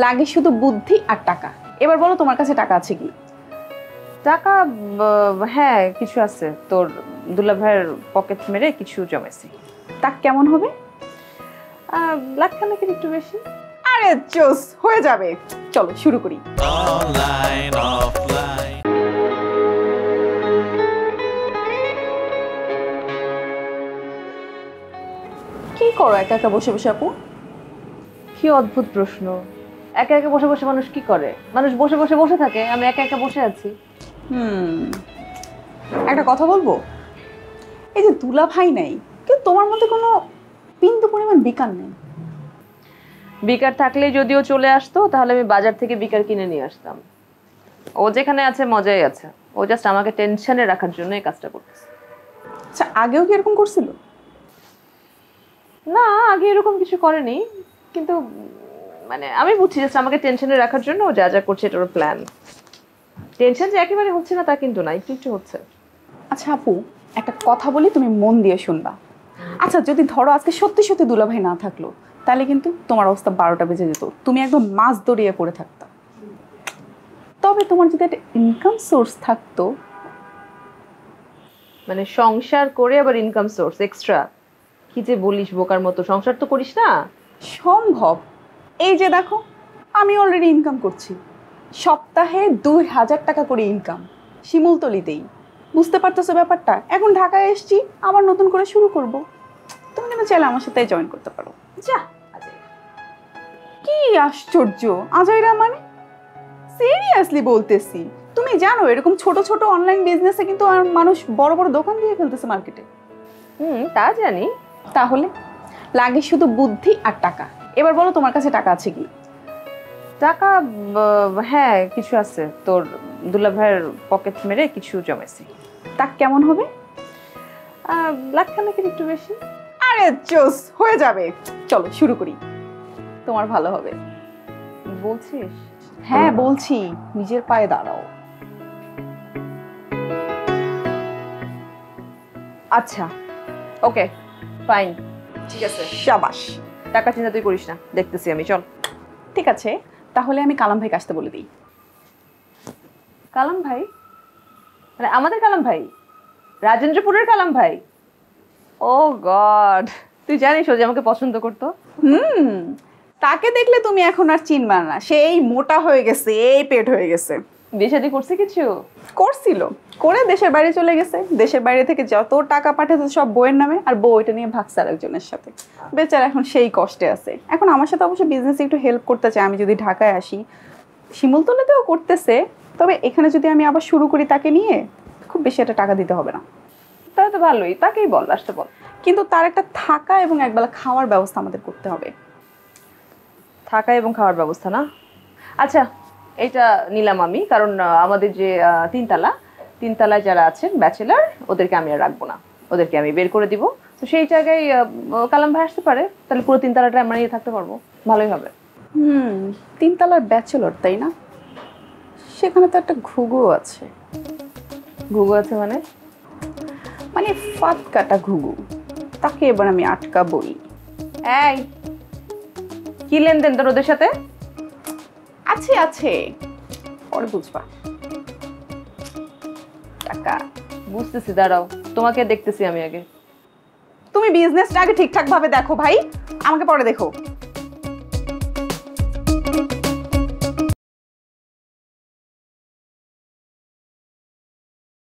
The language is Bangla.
লাগে শুধু বুদ্ধি আর টাকা। এবার বলো তোমার কাছে টাকা আছে কি? টাকা হ্যাঁ কিছু আছে, তোর দুলা ভাইয়ের পকেট মেরে কিছু জমাইছি। তা কেমন হবে? লাখখানেকের একটু বেশি। আরে জোস, হয়ে যাবে, চলো শুরু করি। Online, offline. কি করো একা একা বসে বসে আপু? কি অদ্ভুত প্রশ্ন। একা একা বসে বসে মানুষ কি করে? মানুষ বসে বসে বসে থাকে, আমি একা একা বসে আছি। একটা কথা বলবো, এই যে দুলা ভাই নাই, কিন্তু তোমার মধ্যে কোনো বিন্দু পরিমাণ বিকার নেই। বিকার থাকলে যদিও চলে আসতো, তাহলে আমি বাজার থেকে বিকার কিনে নিয়ে আসতাম। ও যেখানে আছে মজাই আছে, ও জাস্ট আমাকে টেনশনে রাখার জন্য এই কাজটা করতেছে। আচ্ছা, আগেও কি এরকম করছিল? না, আগে এরকম কিছু করেনি, কিন্তু মানে আমি বুঝছি জাস্ট আমাকে টেনশনে রাখার জন্য ও যা যা করছে এটার প্ল্যান। টেনশন যে একেবারে হচ্ছে না তা কিন্তু না, একটু একটু হচ্ছে। আচ্ছা আপু, একটা কথা বলি, তুমি মন দিয়ে শুনবা। আচ্ছা, যদি ধরো আজকে সত্যি সত্যি দুলা ভাই না থাকলো, তাহলে কিন্তু তোমার অবস্থা 12টা বেজে যেত, তুমি একদম মাছ দড়িয়ে পড়ে থাকতা। তবে তোমার যদি একটা ইনকাম সোর্স থাকতো। মানে সংসার করে আবার ইনকাম সোর্স এক্সট্রা? কি যে বলিস বোকার মতো, সংসার তো করিস না। সম্ভব। এই যে দেখো, আমি অলরেডি ইনকাম করছি, সপ্তাহে 2000 টাকা করে ইনকাম শিমুলতলিতেই। বুঝতে পারতেছো ব্যাপারটা? এখন ঢাকায় এসছি, আবার নতুন করে শুরু করব। তুমি কিন্তু চাইলে আমার সাথে জয়েন করতে পারো। যা। কি আশ্চর্য, আজাইরা মানে? সিরিয়াসলি বলতেছি। তুমি জানো এরকম ছোট ছোট অনলাইন বিজনেসে কিন্তু আর মানুষ বড় বড় দোকান দিয়ে ফেলতেছে মার্কেটে। তা জানি। তাহলে লাগে শুধু বুদ্ধি আর টাকা। এবার বলো তোমার কাছে টাকা আছে কি? টাকা হ্যাঁ কিছু আছে, তোর দুলা ভাইয়ের পকেট মেরে কিছু জমাইছি। তা কেমন হবে? লাখখানেকের একটু বেশি। আরে জোস, হয়ে যাবে, চলো শুরু করি, তোমার ভালো হবে। বলছিস? হ্যাঁ বলছি, নিজের পায়ে দাঁড়াও। আচ্ছা ওকে ফাইন, ঠিক আছে। শাবাশ। টাকা চিন্তা তুই করিস না, দেখতেছি আমি, চল। ঠিক আছে, তাহলে আমি কালাম ভাইকে আসতে বলে দিই। কালাম ভাই? মানে আমাদের কালাম ভাই? রাজেন্দ্রপুরের কালাম ভাই? ও গড, তুই জানিস ও যে আমাকে পছন্দ করতো? তাকে দেখলে তুমি এখন আর চিনবা না, সেই মোটা হয়ে গেছে, এই পেট হয়ে গেছে। বিয়ে শাদী করছে কিছু? করছিল, করে দেশের বাইরে চলে গেছে। দেশের বাইরে থেকে যত টাকা পাঠাতো সব বউয়ের নামে, আর বউ এটা নিয়ে ভাগছে আরেকজনের সাথে। বেচারা এখন সেই কষ্টে আছে। এখন আমার সাথে অবশ্য বিজনেসে একটু হেল্প করতে চায়, আমি যদি ঢাকায় আসি। শিমুলতলাতেও করতেছে, তবে এখানে যদি আমি আবার শুরু করি তাকে নিয়ে, খুব বেশি একটা টাকা দিতে হবে না। তাহলে তো ভালোই, তাকেই বল, আসতে বল। কিন্তু তার একটা থাকা এবং একবেলা খাওয়ার ব্যবস্থা আমাদের করতে হবে। থাকা এবং খাওয়ার ব্যবস্থা না? আচ্ছা এটা নিলাম আমি, কারণ আমাদের যে তিনতলায় যারা আছেন ব্যাচেলার, ওদেরকে আমি আর রাখবো না, ওদেরকে আমি বের করে দিব। তো সেই জায়গায় কালাম ভাই আসতে পারে, তাহলে পুরো তিনতলাটা আমরা নিয়ে থাকতে পারবো, ভালোই হবে। তিনতলার ব্যাচেলর, তাই না? সেখানে তো একটা ঘুঘু আছে। ঘুঘু আছে মানে? মানে ফাঁদ কাটা ঘুঘু, তাকে এবার আমি আটকাবই। এই কি লেনদেন তোর ওদের সাথে? আছে আছে, পরে বুঝবা। টাকা বুঝতেছি, দাঁড়াও, তোমাকে দেখতেছি আমি আগে। তুমি বিজনেসটা আগে ঠিকঠাক ভাবে দেখো ভাই, আমাকে পরে দেখো।